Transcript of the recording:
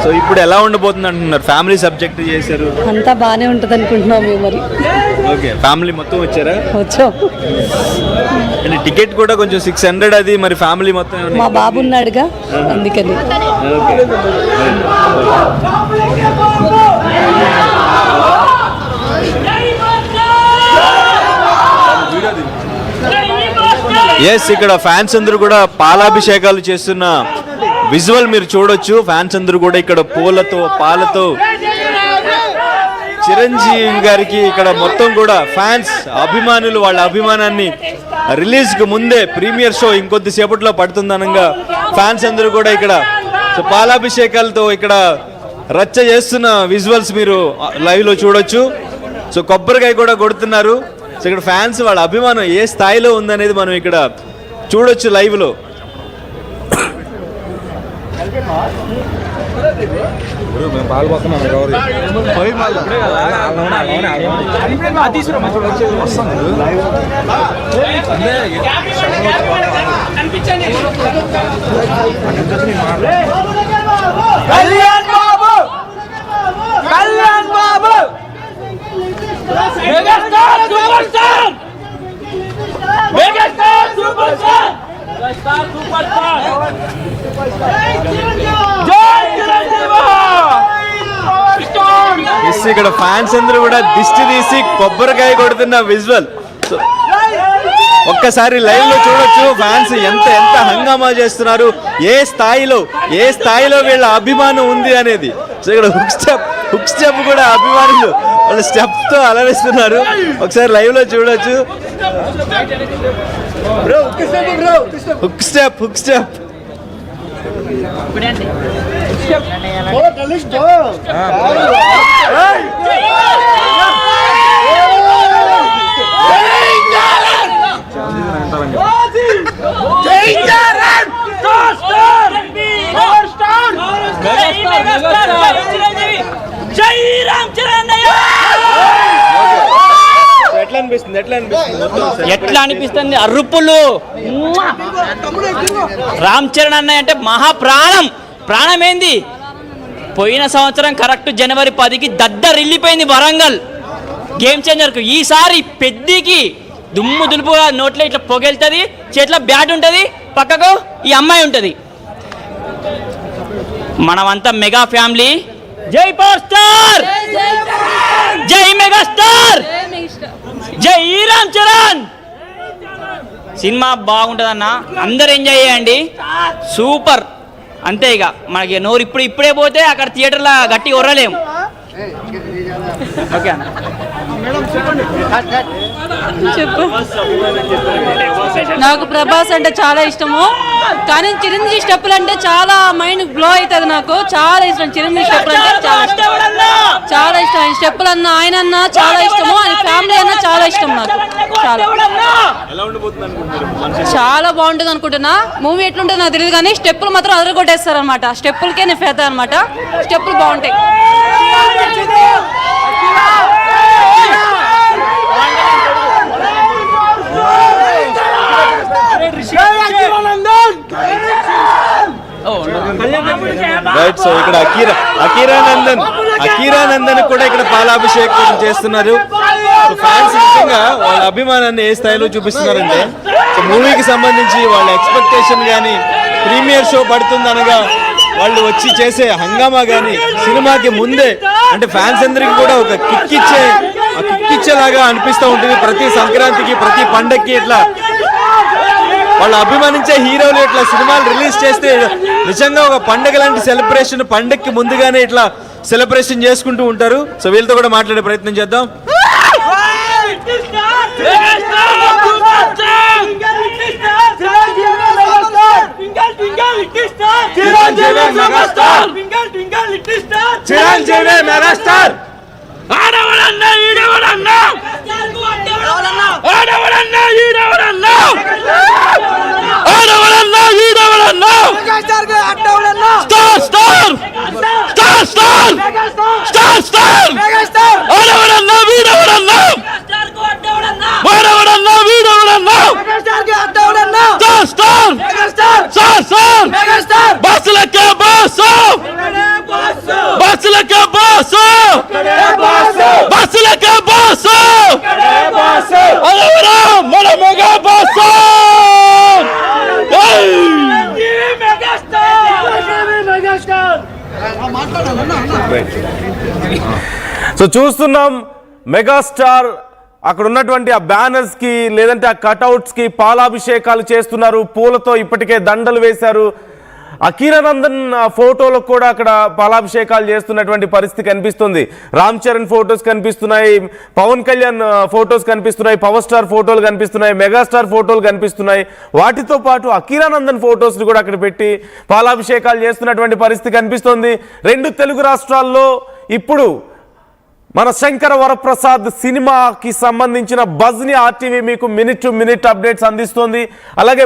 So ఇప్పుడు ఎలా ఉండబోతుంది అంటున్నారు? ఫ్యామిలీ సబ్జెక్ట్ చేశారు, అంతా బాగానే ఉంటుంది అనుకుంటున్నాం మేము. మరి ఓకే, ఫ్యామిలీ మొత్తం వచ్చారా? వచ్చాం. అంటే టికెట్ కూడా కొంచెం 600 అది, మరి ఫ్యామిలీ మొత్తం ఏమన్నా? మా బాబు ఉన్నాడుగా, అందుకని. ఎస్, ఇక్కడ ఫ్యాన్స్ అందరూ కూడా పాలాభిషేకాలు చేస్తున్న విజువల్ మీరు చూడొచ్చు. ఫ్యాన్స్ అందరూ కూడా ఇక్కడ పూలతో పాలతో చిరంజీవి గారికి ఇక్కడ మొత్తం కూడా ఫ్యాన్స్ అభిమానులు వాళ్ళ అభిమానాన్ని రిలీజ్ కు ముందే ప్రీమియర్ షో ఇంకొద్దిసేపట్లో పడుతుందనగా ఫ్యాన్స్ అందరూ కూడా ఇక్కడ పాలాభిషేకాలతో ఇక్కడ రచ్చ చేస్తున్న విజువల్స్ మీరు లైవ్ లో చూడొచ్చు. సో కొబ్బరికాయ కూడా కొడుతున్నారు. సో ఇక్కడ ఫ్యాన్స్ వాళ్ళ అభిమానం ఏ స్థాయిలో ఉందనేది మనం ఇక్కడ చూడొచ్చు లైవ్ లో. ఇక్కడ ఫ్యాన్స్ అందరూ కూడా దిష్టి తీసి కొబ్బరికాయ కొడుతున్న విజువల్ ఒక్కసారి లైవ్ లో చూడొచ్చు. ఫ్యాన్స్ ఎంత ఎంత హంగామా చేస్తున్నారు, ఏ స్థాయిలో వీళ్ళ అభిమానం ఉంది అనేది. సో ఇక్కడ హుక్ స్టెప్ కూడా అభిమానులు వాళ్ళ స్టెప్ తో అలరిస్తున్నారు. ఒకసారి లైవ్ లో చూడొచ్చు. హుక్ స్టెప్ ఎట్లా అనిపిస్తుంది? అరుపులు. రామ్ చరణ్ అన్నయ్య అంటే మహాప్రాణం. ప్రాణం ఏంది? పోయిన సంవత్సరం కరెక్ట్ జనవరి 10కి దద్దరిల్లిపోయింది వరంగల్ గేమ్ చేంజర్కు. ఈసారి పెద్దికి దుమ్ము దులుపుగా నోట్లో ఇట్లా పొగెళ్తుంది, చేతిలో బ్యాట్ ఉంటుంది, పక్కకు ఈ అమ్మాయి ఉంటుంది. మనమంతా మెగా ఫ్యామిలీ. జై పవర్ స్టార్, జై మెగాస్టార్, జై రామ్ చరణ్. సినిమా బాగుంటుందన్న, అందరు ఎంజాయ్ చేయండి. సూపర్. అంతే, ఇక మనకి నోరు ఇప్పుడే పోతే అక్కడ థియేటర్లో గట్టి కొరలేము. ఓకే అన్న, చెప్పు. నాకు ప్రభాస్ అంటే చాలా ఇష్టము, కానీ చిరంజీవి స్టెప్పులు అంటే చాలా మైండ్ గ్లో అవుతుంది. నాకు చాలా ఇష్టం చిరంజీవి స్టెప్పులు అంటే, చాలా ఇష్టం. ఆయన స్టెప్పులు అన్నా, ఆయన అన్నా చాలా ఇష్టము, ఆయన ఫ్యామిలీ అన్నా చాలా ఇష్టం నాకు. చాలా బాగుంటుంది అనుకుంటున్నా. మూవీ ఎట్లుంటుంది నాకు తెలియదు, కానీ స్టెప్పులు మాత్రం అదరగొట్టేస్తారు అనమాట. స్టెప్పులకే నేను ఫేత అనమాట. స్టెప్పులు బాగుంటాయి. రైట్. సో ఇక్కడ అకీరా నందన్ కూడా ఇక్కడ పాలాభిషేకం చేస్తున్నారు. ఫ్యాన్స్ నిజంగా వాళ్ళ అభిమానాన్ని ఏ స్థాయిలో చూపిస్తున్నారంటే, మూవీకి సంబంధించి వాళ్ళ ఎక్స్పెక్టేషన్ కానీ, ప్రీమియర్ షో పడుతుందనగా వాళ్ళు వచ్చి చేసే హంగామా కానీ, సినిమాకి ముందే అంటే ఫ్యాన్స్ అందరికి కూడా ఒక కిక్కిచ్చేలాగా అనిపిస్తూ ఉంటుంది. ప్రతి సంక్రాంతికి, ప్రతి పండక్కి ఇట్లా వాళ్ళు అభిమానించే హీరోలు ఇట్లా సినిమాలు రిలీజ్ చేస్తే నిజంగా ఒక పండగ లాంటి సెలబ్రేషన్, పండగకి ముందుగానే ఇట్లా సెలబ్రేషన్ చేసుకుంటూ ఉంటారు. సో వీళ్ళతో కూడా మాట్లాడే ప్రయత్నం చేద్దాం. Star! Bus like a bus! బస్సులకే బాసు బస్సులకే బాసు అదేవరా మన మెగా బాసు సో చూస్తున్నాం మెగాస్టార్ అక్కడ ఉన్నటువంటి ఆ బ్యానర్స్ కి లేదంటే ఆ కట్అవుట్స్ కి పాలాభిషేకాలు చేస్తున్నారు. పూలతో ఇప్పటికే దండలు వేశారు. అఖీరానందన్ ఫోటోలకు కూడా అక్కడ పాలాభిషేకాలు చేస్తున్నటువంటి పరిస్థితి కనిపిస్తుంది. రామ్ చరణ్ ఫొటోస్ కనిపిస్తున్నాయి, పవన్ కళ్యాణ్ ఫొటోస్ కనిపిస్తున్నాయి, పవర్ స్టార్ ఫోటోలు కనిపిస్తున్నాయి, మెగాస్టార్ ఫోటోలు కనిపిస్తున్నాయి. వాటితో పాటు అఖీరానందన్ ఫొటోస్ని కూడా అక్కడ పెట్టి పాలాభిషేకాలు చేస్తున్నటువంటి పరిస్థితి కనిపిస్తుంది. 2 తెలుగు రాష్ట్రాల్లో ఇప్పుడు మన శంకర వరప్రసాద్ సినిమాకి సంబంధించిన బజ్ని ఆర్టీవీ మీకు మినిట్ టు మినిట్ అప్డేట్స్ అందిస్తుంది. అలాగే